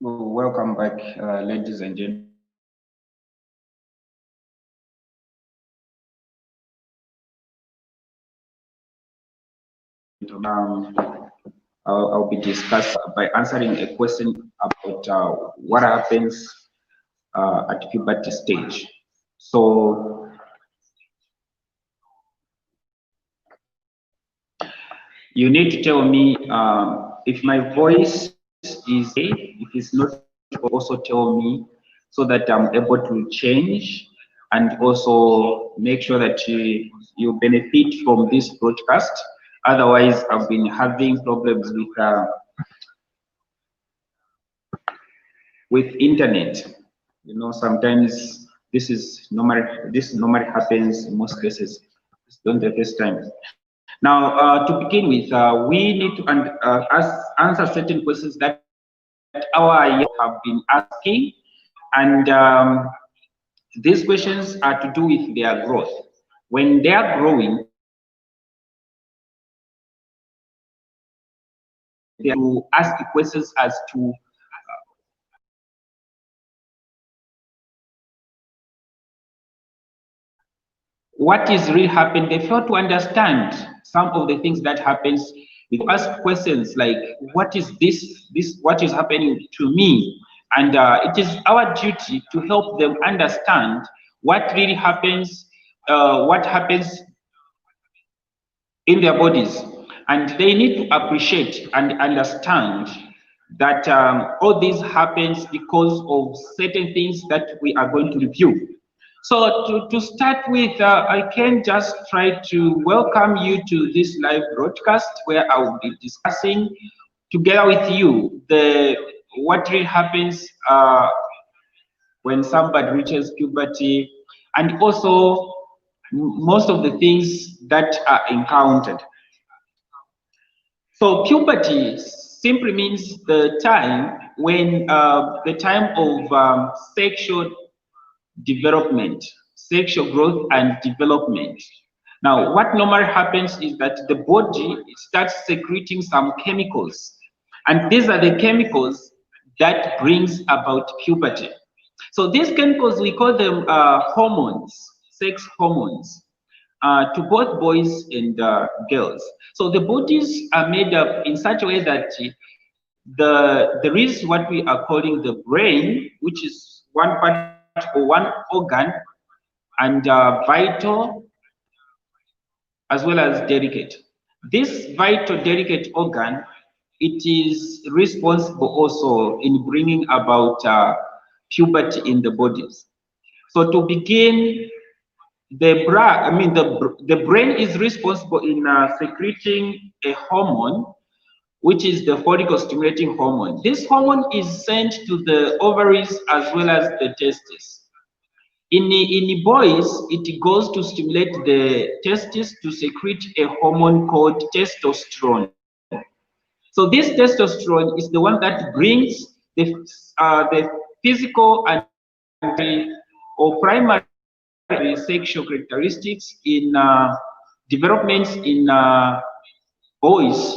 Welcome back, ladies and gentlemen. I'll be discussing by answering a question about what happens at puberty stage. So you need to tell me if my voice is okay. If it's not, also tell me so that I'm able to change and also make sure that you benefit from this broadcast. Otherwise, I've been having problems with internet. You know, sometimes this normally happens in most cases. It's not the first time. Now, to begin with, we need to answer certain questions that our youth have been asking, and these questions are to do with their growth. When they are growing, they ask questions as to what is really happening. They fail to understand some of the things that happens. We ask questions like, what is this what is happening to me? And it is our duty to help them understand what really happens, what happens in their bodies. And they need to appreciate and understand that all this happens because of certain things that we are going to review. So to start with, I can just try to welcome you to this live broadcast where I will be discussing together with you what really happens when somebody reaches puberty, and also most of the things that are encountered. So puberty simply means the time when the time of sexual development, sexual growth and development. Now, what normally happens is that the body starts secreting some chemicals, and these are the chemicals that brings about puberty. So these chemicals, we call them hormones, sex hormones, to both boys and girls. So the bodies are made up in such a way that there is what we are calling the brain, which is one part or one organ, and vital as well as delicate. This vital delicate organ, it is responsible also in bringing about puberty in the bodies. So to begin, the brain is responsible in secreting a hormone, which is the follicle stimulating hormone. This hormone is sent to the ovaries as well as the testes. In boys, it goes to stimulate the testes to secrete a hormone called testosterone. So this testosterone is the one that brings the physical and or primary sexual characteristics in developments in boys,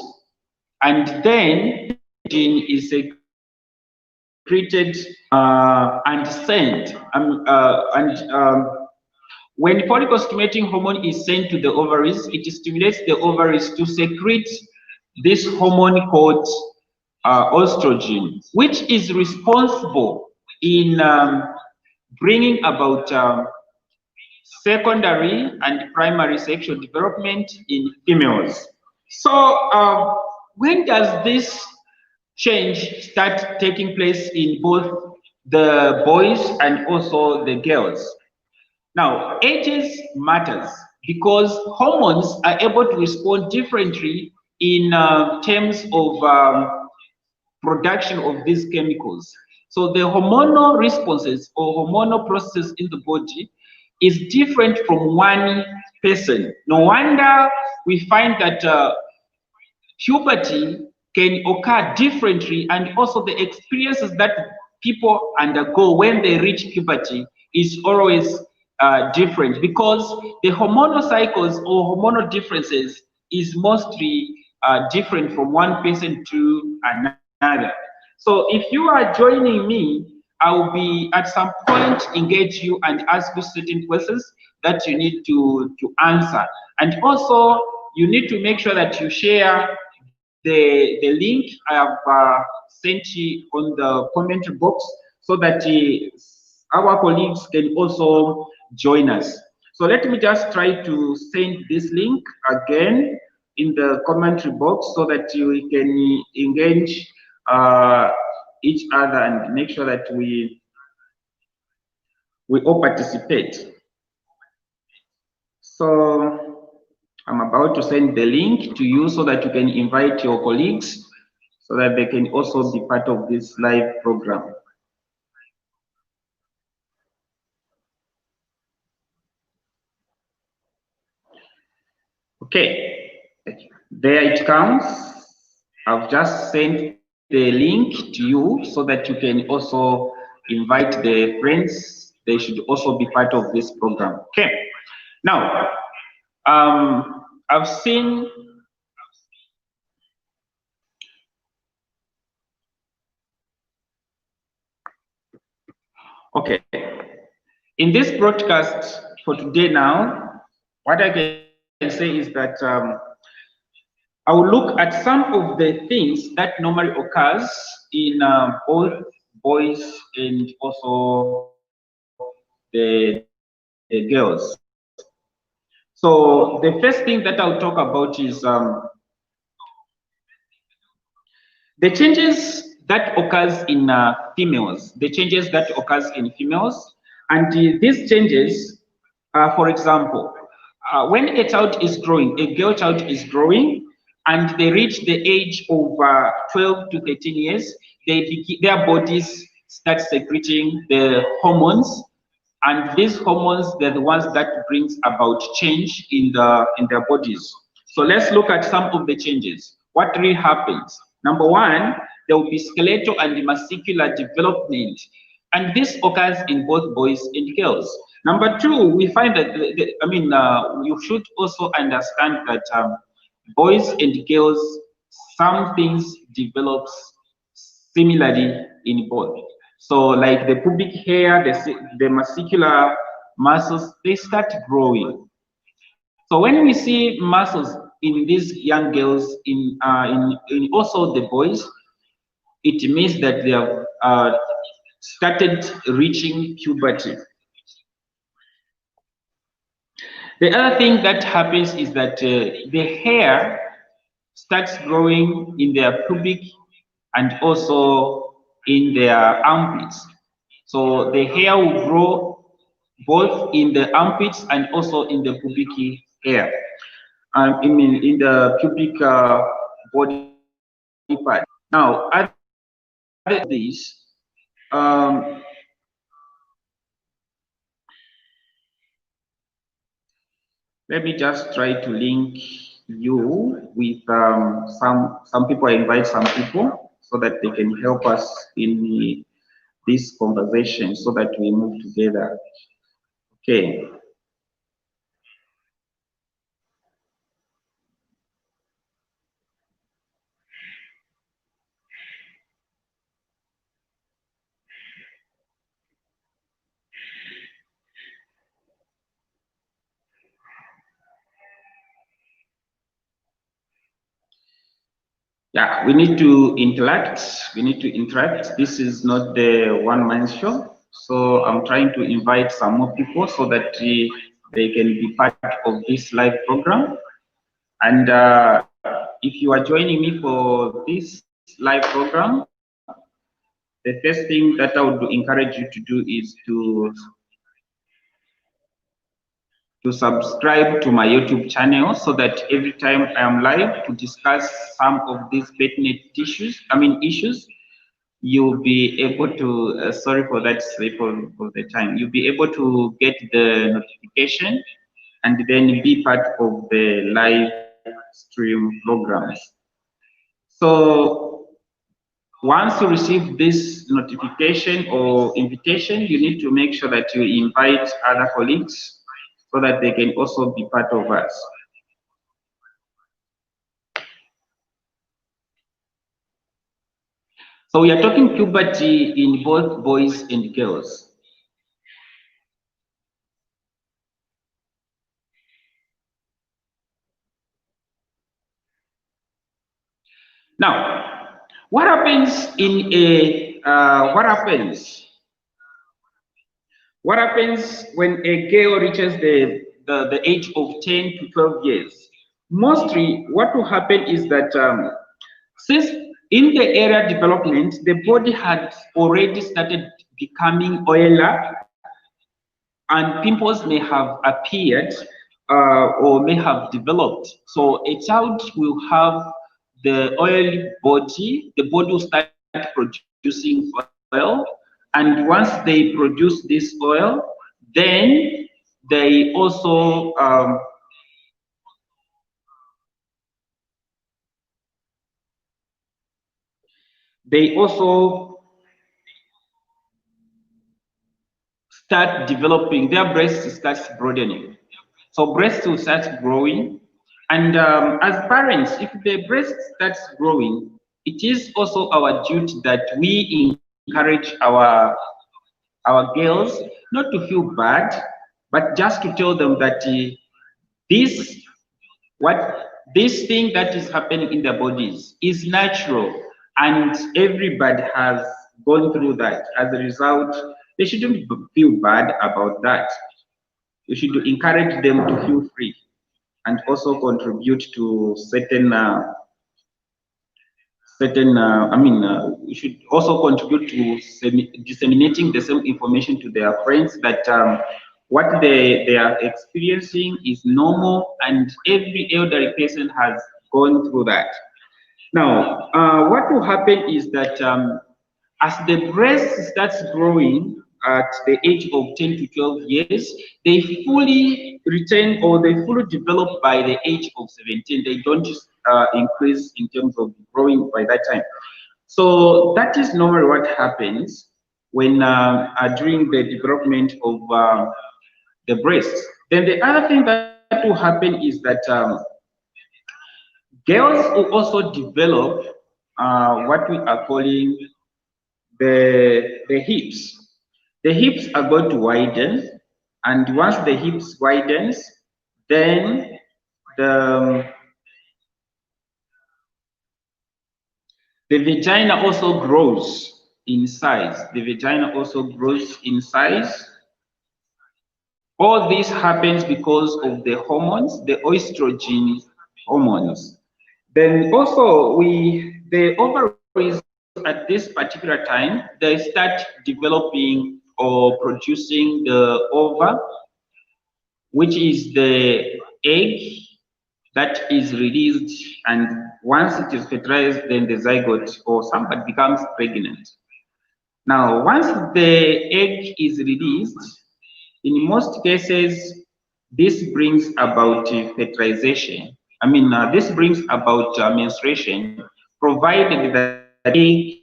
and then gene is secreted and sent. When follicle stimulating hormone is sent to the ovaries, it stimulates the ovaries to secrete this hormone called estrogen, which is responsible in bringing about secondary and primary sexual development in females. So when does this change start taking place in both the boys and also the girls? Now, ages matters because hormones are able to respond differently in terms of production of these chemicals. So the hormonal responses or hormonal processes in the body is different from one person. No wonder we find that puberty can occur differently, and also the experiences that people undergo when they reach puberty is always different, because the hormonal cycles or hormonal differences is mostly different from one person to another. So if you are joining me, I will be at some point engage you and ask you certain questions that you need to answer. And also you need to make sure that you share the link I have sent you on the comment box so that our colleagues can also join us. So let me just try to send this link again in the commentary box so that we can engage each other and make sure that we all participate. So I'm about to send the link to you so that you can invite your colleagues so that they can also be part of this live program. Okay, there it comes. I've just sent the link to you so that you can also invite the friends. They should also be part of this program. Okay, now I've seen. Okay, in this broadcast for today now, what I can say is that I will look at some of the things that normally occurs in both boys and also the girls. So the first thing that I'll talk about is the changes that occurs in females, the changes that occurs in females, and these changes, for example, when a child is growing, a girl child is growing, and they reach the age of 12 to 13 years, their bodies start secreting the hormones, and these hormones, they're the ones that brings about change in their bodies. So let's look at some of the changes. What really happens? Number one, there will be skeletal and muscular development, and this occurs in both boys and girls. Number two, we find that you should also understand that boys and girls, some things develops similarly in both. So like the pubic hair, the muscular muscles, they start growing. So when we see muscles in these young girls, in also the boys, it means that they have started reaching puberty. The other thing that happens is that the hair starts growing in their pubic and also in their armpits. So the hair will grow both in the armpits and also in the pubic hair. I mean, in the pubic body part. Now, other than this, um, let me just try to link you with some people. I invite some people so that they can help us in this conversation so that we move together. Okay. Yeah, we need to interact. We need to interact. This is not the one-man show. So I'm trying to invite some more people so that they can be part of this live program. And if you are joining me for this live program, the first thing that I would encourage you to do is to subscribe to my YouTube channel so that every time I am live to discuss some of these pertinent issues, you'll be able to, sorry for that slip of the time, you'll be able to get the notification and then be part of the live stream programs. So once you receive this notification or invitation, you need to make sure that you invite other colleagues so that they can also be part of us. So we are talking puberty in both boys and girls. Now, what happens in a what happens when a girl reaches the age of 10 to 12 years? Mostly, what will happen is that since in the area development, the body had already started becoming oiler, and pimples may have appeared or may have developed. So a child will have the oily body, the body will start producing oil, and once they produce this oil, then they also they also start developing, their breast starts broadening. So breast will start growing. And as parents, if the breast starts growing, it is also our duty that we encourage our girls not to feel bad, but just to tell them that this what this thing that is happening in their bodies is natural, and everybody has gone through that. As a result, they shouldn't feel bad about that. You should encourage them to feel free and also contribute to you should also contribute to disseminating the same information to their friends that what they are experiencing is normal, and every elderly person has gone through that. Now, what will happen is that as the breast starts growing at the age of 10 to 12 years, they fully retain or they fully develop by the age of 17. They don't increase in terms of growing by that time. So that is normally what happens when during the development of the breast. Then the other thing that will happen is that girls will also develop what we are calling the hips. The hips are going to widen, and once the hips widens, then the the vagina also grows in size. The vagina also grows in size. All this happens because of the hormones, the estrogen hormones. Then also the ovaries at this particular time, they start developing or producing the ova, which is the egg that is released, and once it is fertilized, then the zygote or somebody becomes pregnant. Now, once the egg is released, in most cases, this brings about fertilization. This brings about menstruation, provided that egg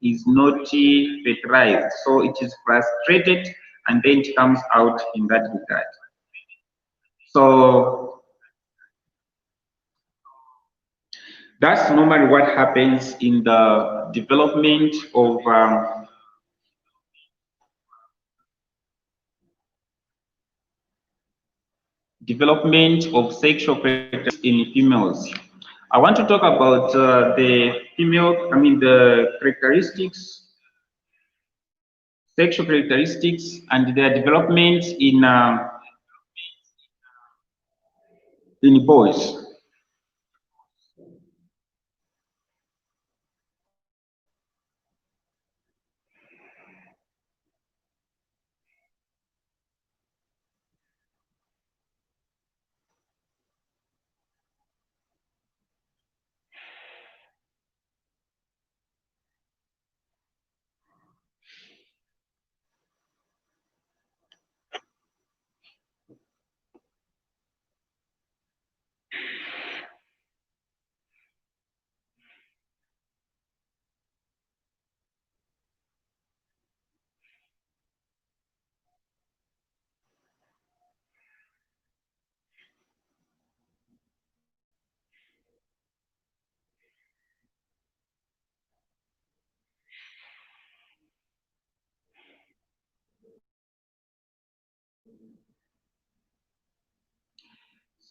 is not fertilized. So it is frustrated, and then it comes out in that regard. So that's normally what happens in the development of sexual preferences in females. I want to talk about the characteristics, sexual characteristics, and their development in boys.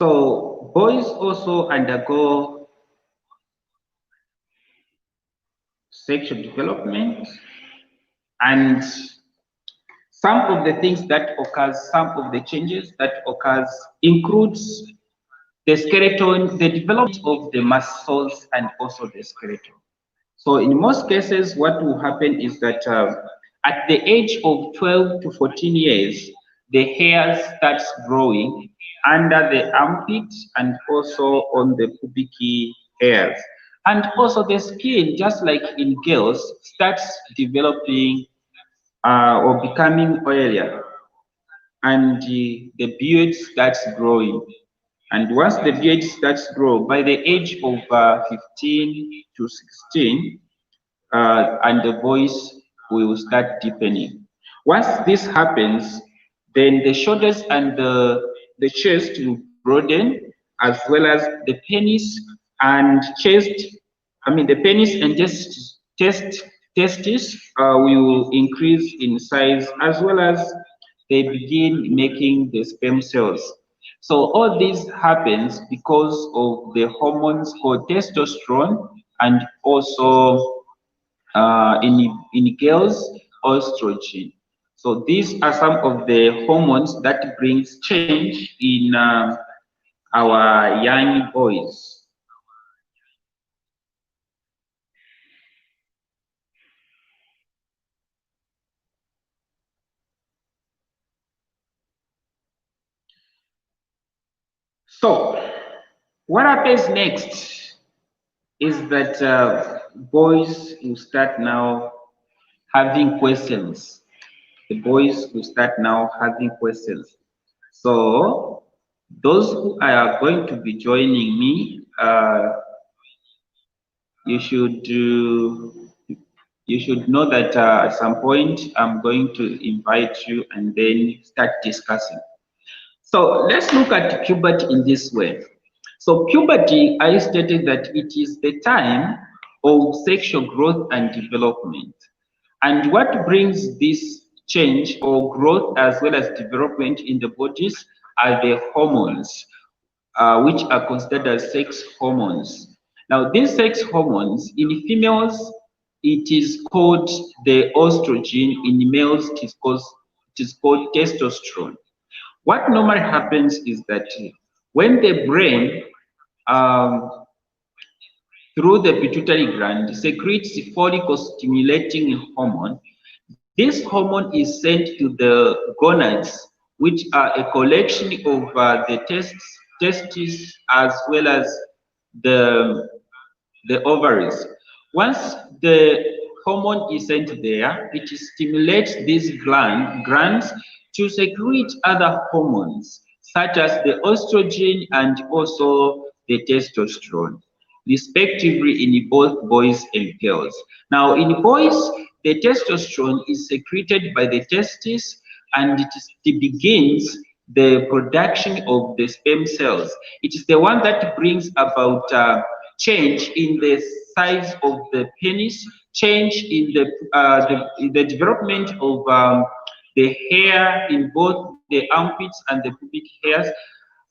So boys also undergo sexual development, and some of the things that occurs, some of the changes that occurs includes the skeleton, the development of the muscles and also the skeleton. So in most cases, what will happen is that at the age of 12 to 14 years, the hair starts growing under the armpit and also on the pubic hairs. And also the skin, just like in girls, starts developing or becoming oilier, and the beard starts growing. And once the beard starts grow, by the age of 15 to 16, and the voice will start deepening. Once this happens, then the shoulders and the chest will broaden, as well as the penis and chest. I mean, the penis and testis will increase in size, as well as they begin making the sperm cells. So all this happens because of the hormones called testosterone and also in girls, estrogen. So these are some of the hormones that brings change in our young boys. So what happens next is that boys will start now having questions. The boys will start now having questions. So those who are going to be joining me, you should you should know that at some point I'm going to invite you and then start discussing. So let's look at puberty in this way. So puberty, I stated that it is the time of sexual growth and development. And what brings this change or growth as well as development in the bodies are the hormones, which are considered as sex hormones. Now, these sex hormones in females, it is called the estrogen. In males, it is called testosterone. What normally happens is that when the brain, um, through the pituitary gland, secretes follicle stimulating hormone, this hormone is sent to the gonads, which are a collection of the testes as well as the ovaries. Once the hormone is sent there, it stimulates these glands to secrete other hormones, such as the estrogen and also the testosterone, respectively in both boys and girls. Now, in boys, the testosterone is secreted by the testes, and it begins the production of the sperm cells. It is the one that brings about change in the size of the penis, change in in the development of the hair in both the armpits and the pubic hairs,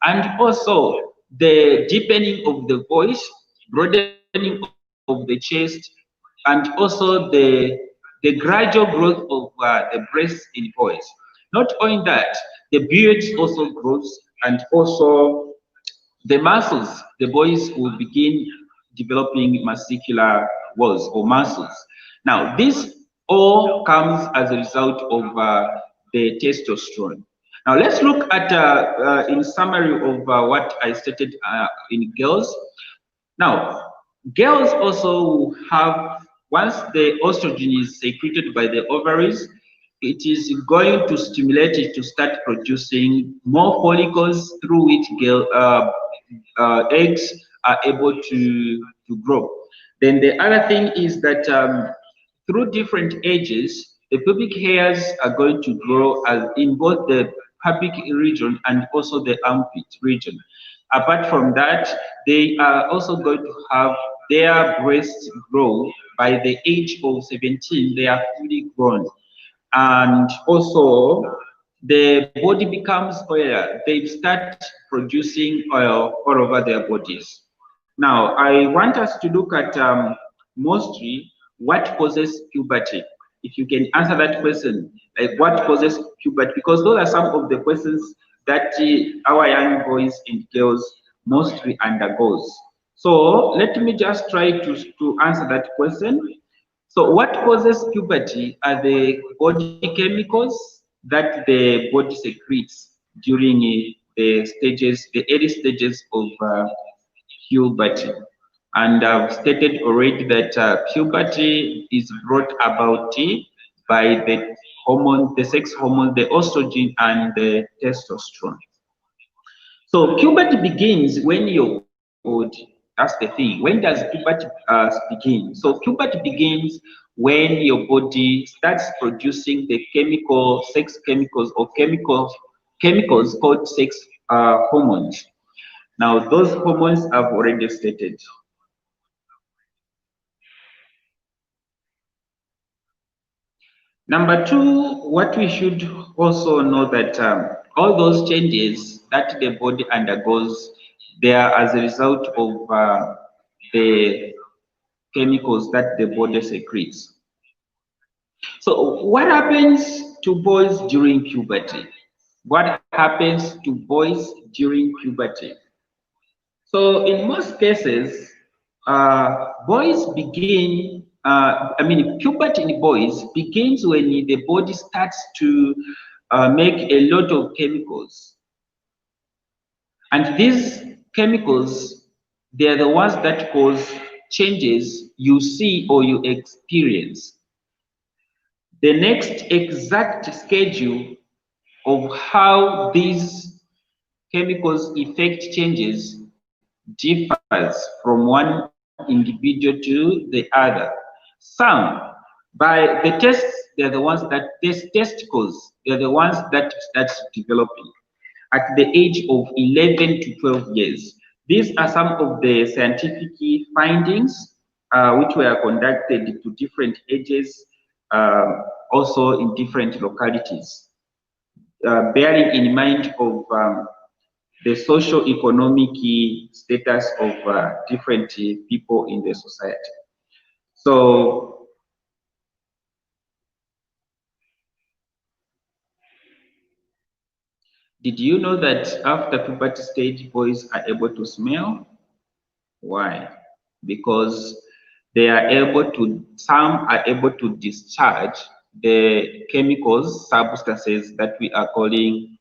and also the deepening of the voice, broadening of the chest, and also the gradual growth of the breasts in boys. Not only that, the beard also grows, and also the muscles, the boys will begin developing muscular walls or muscles. Now, this all comes as a result of the testosterone. Now, let's look at, in summary of what I stated in girls. Now, girls also have, once the estrogen is secreted by the ovaries, it is going to stimulate it to start producing more follicles through which eggs are able to grow. Then the other thing is that through different ages, the pubic hairs are going to grow as in both the pubic region and also the armpit region. Apart from that, they are also going to have their breasts grow by the age of 17, they are fully grown. And also the body becomes oily. They start producing oil all over their bodies. Now, I want us to look at mostly what causes puberty. If you can answer that question, like what causes puberty, because those are some of the questions that our young boys and girls mostly undergoes. So let me just try to answer that question. So what causes puberty are the body chemicals that the body secretes during the early stages of puberty. And I've stated already that puberty is brought about by the hormone, the sex hormone, the estrogen and the testosterone. So puberty begins when your body, that's the thing. When does puberty begin? So puberty begins when your body starts producing the sex chemicals or chemicals called sex hormones. Now those hormones I've already stated. Number two, what we should also know that all those changes that the body undergoes, they are as a result of the chemicals that the body secretes. So what happens to boys during puberty? What happens to boys during puberty? So in most cases, boys begin, puberty in boys begins when the body starts to make a lot of chemicals. And these chemicals, they are the ones that cause changes you see or you experience. The next exact schedule of how these chemicals affect changes differs from one individual to the other. Some, by the tests, they're the ones that testicles, they're the ones that start developing at the age of 11 to 12 years. These are some of the scientific findings which were conducted to different ages, also in different localities, bearing in mind of the socio-economic status of different people in the society. So, did you know that after puberty stage, boys are able to smell? Why? Because they are able to, some are able to discharge the chemicals, substances that we are calling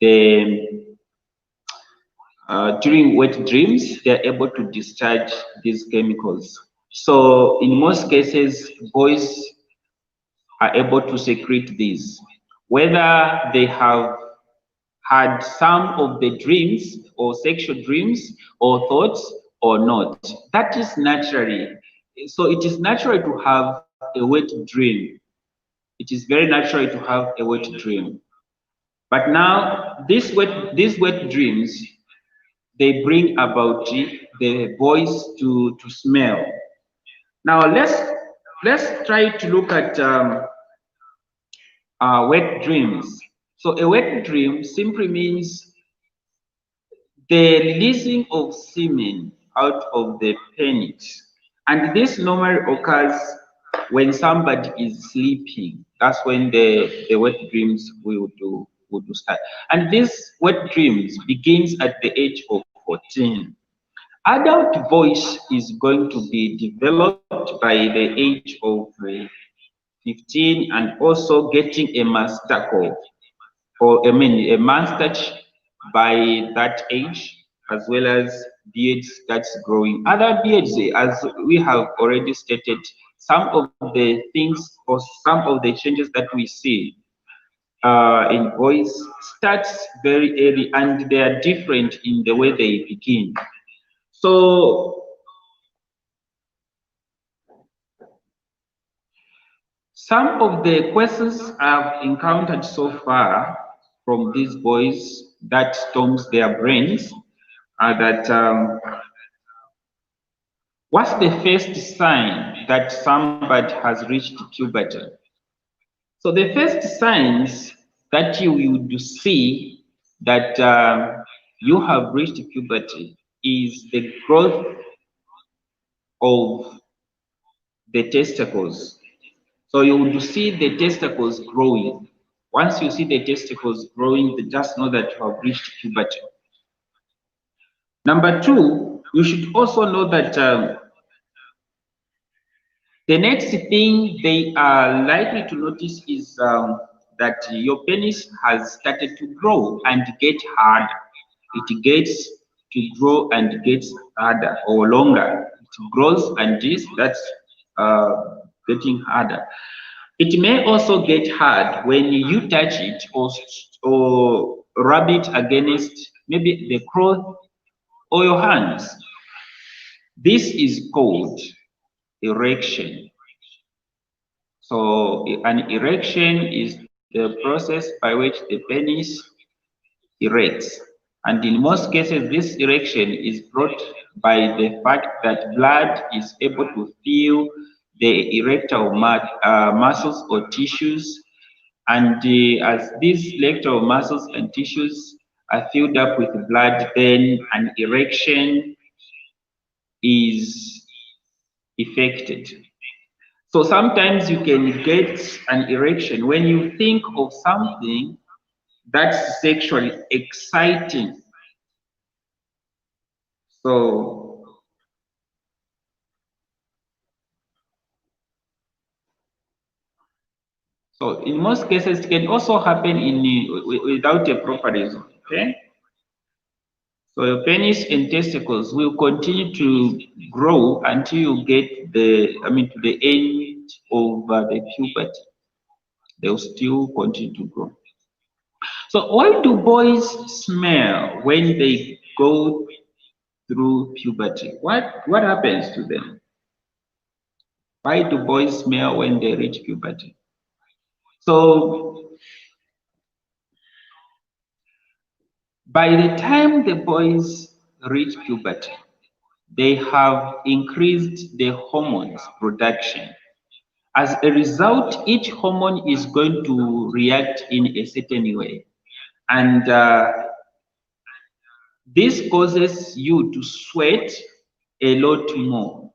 the during wet dreams, they are able to discharge these chemicals. So in most cases, boys are able to secrete these, whether they have had some of the dreams or sexual dreams or thoughts or not. That is naturally. So it is natural to have a wet dream. It is very natural to have a wet dream. But now these wet dreams, they bring about the boys to smell. Now let's try to look at wet dreams. So a wet dream simply means the releasing of semen out of the penis. And this normally occurs when somebody is sleeping. That's when the wet dreams will do start. And this wet dreams begins at the age of 14. Adult voice is going to be developed by the age of 15 and also getting a mustache a mustache by that age, as well as beard starts growing. Other beards, as we have already stated, some of the things or some of the changes that we see in boys starts very early and they are different in the way they begin. So some of the questions I've encountered so far from these boys that storms their brains are that what's the first sign that somebody has reached puberty? So the first signs that you would see that you have reached puberty is the growth of the testicles. So you would see the testicles growing. Once you see the testicles growing, just know that you have reached puberty. Number two, you should also know that the next thing they are likely to notice is that your penis has started to grow and get harder. It gets to grow and gets harder or longer. It grows and that's uh, getting harder. It may also get hard when you touch it or rub it against maybe the cloth or your hands. This is called erection. So an erection is the process by which the penis erects. And in most cases, this erection is brought by the fact that blood is able to fill the erectile muscles or tissues. And as these erectile muscles and tissues are filled up with blood, then an erection is effected. So sometimes you can get an erection when you think of something that's sexually exciting. So, so in most cases, it can also happen without a proper reason. Okay. So your penis and testicles will continue to grow until you get to the end of the puberty. They'll still continue to grow. So why do boys smell when they go through puberty? What happens to them? Why do boys smell when they reach puberty? So by the time the boys reach puberty, they have increased the hormones production. As a result, each hormone is going to react in a certain way. And this causes you to sweat a lot more.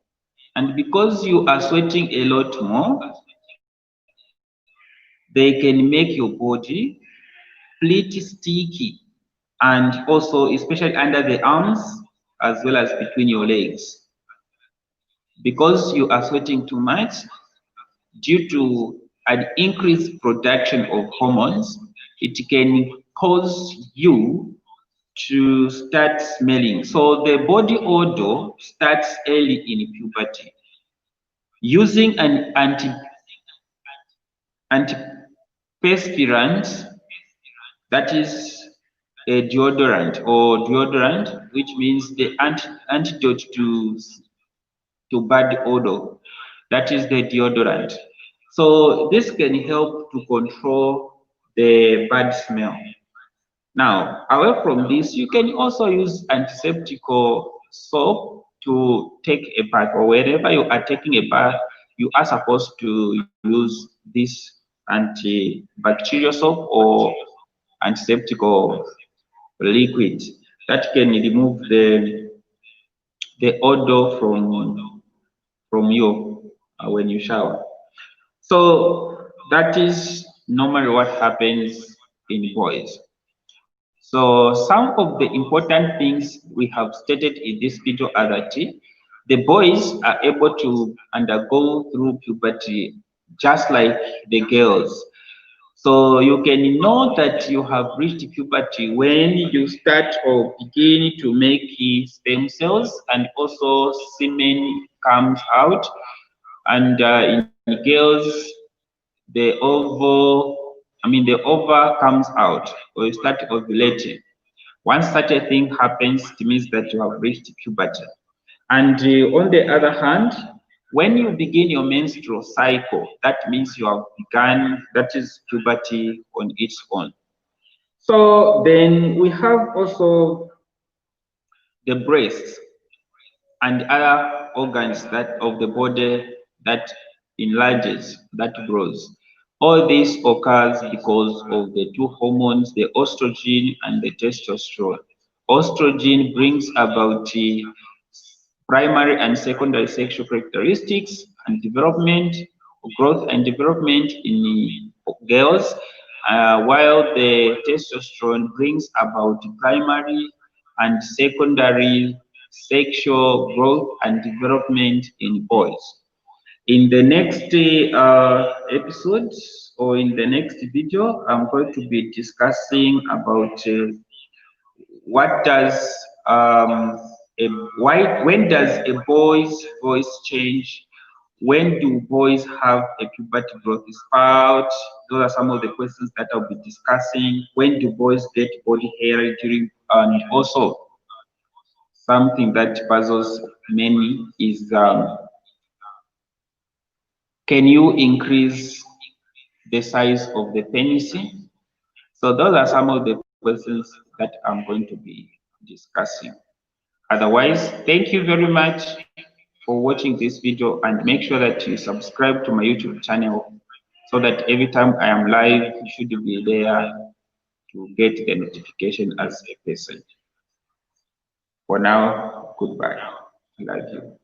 And because you are sweating a lot more, they can make your body pretty sticky, and also especially under the arms as well as between your legs. Because you are sweating too much due to an increased production of hormones, it can cause you to start smelling. So the body odor starts early in puberty. Using an antiperspirant, that is a deodorant, which means the antidote to bad odor, that is the deodorant. So this can help to control the bad smell. Now, away from this, you can also use antiseptic or soap to take a bath, or wherever you are taking a bath, you are supposed to use this antibacterial soap or antiseptic or liquid that can remove the odor from you when you shower. So that is normally what happens in boys. So some of the important things we have stated in this video are that the boys are able to undergo through puberty just like the girls. So you can know that you have reached puberty when you start or begin to make stem cells, and also semen comes out. And in girls, the ova comes out, or you start ovulating. Once such a thing happens, it means that you have reached puberty. And on the other hand, when you begin your menstrual cycle, that means you have begun, that is puberty on its own. So then we have also the breasts and other organs that of the body that enlarges, that grows. All this occurs because of the two hormones, the estrogen and the testosterone. Estrogen brings about primary and secondary sexual characteristics and development, growth and development in girls, while the testosterone brings about primary and secondary sexual growth and development in boys. In the next episode or in the next video, I'm going to be discussing about what does a when does a boy's voice change? When do boys have a puberty growth spurt? Those are some of the questions that I'll be discussing. When do boys get body hair during, and also something that puzzles many is can you increase the size of the penis? So those are some of the questions that I'm going to be discussing. Otherwise, thank you very much for watching this video, and make sure that you subscribe to my YouTube channel so that every time I am live, you should be there to get the notification as a person. For now, goodbye. I love you.